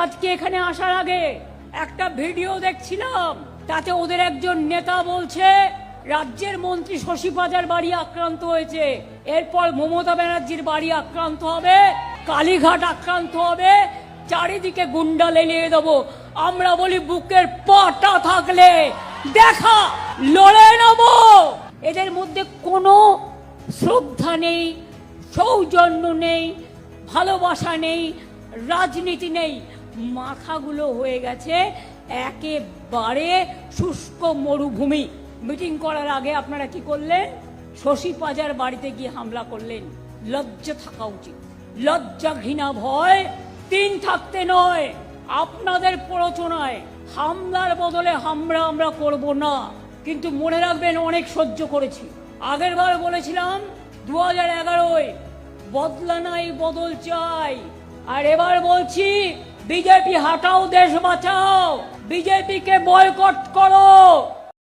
আজকে এখানে আসার আগে একটা ভিডিও দেখছিলাম, তাতে ওদের একজন নেতা বলছে রাজ্যের মন্ত্রী শশী পাজার বাড়ি আক্রান্ত হয়েছে, এরপর মমতা ব্যানার্জির বাড়ি আক্রান্ত হবে, কালীঘাট আক্রান্ত হবে, চারিদিকে গুন্ডা লেলিয়ে দেবো। আমরা বলি বুকের পাটা থাকলে দেখা, লড়ে নেব। এদের মধ্যে কোনো শ্রদ্ধা নেই, সৌজন্য নেই, ভালোবাসা নেই, রাজনীতি নেই। মাথাগুলো হয়ে গেছে একেবারে শুষ্ক মরুভূমি। মিটিং করার আগে আপনারা কি করলেন? শশী পাজার বাড়িতে গিয়ে হামলা করলেন। লজ্জা থাকা উচিত। লজ্জা, ঘৃণা, ভয় তিন থাকতে নয়। আপনাদের প্ররোচনায় হামলার বদলে আমরা করব না, কিন্তু মনে রাখবেন অনেক সহ্য করেছি। আগের বার বলেছিলাম 2011-য় বদলা নাই, বদল চাই। আর এবার বলছি বিজেপি হাটাও, দেশ বাঁচাও, বিজেপিকে বয়কট করো।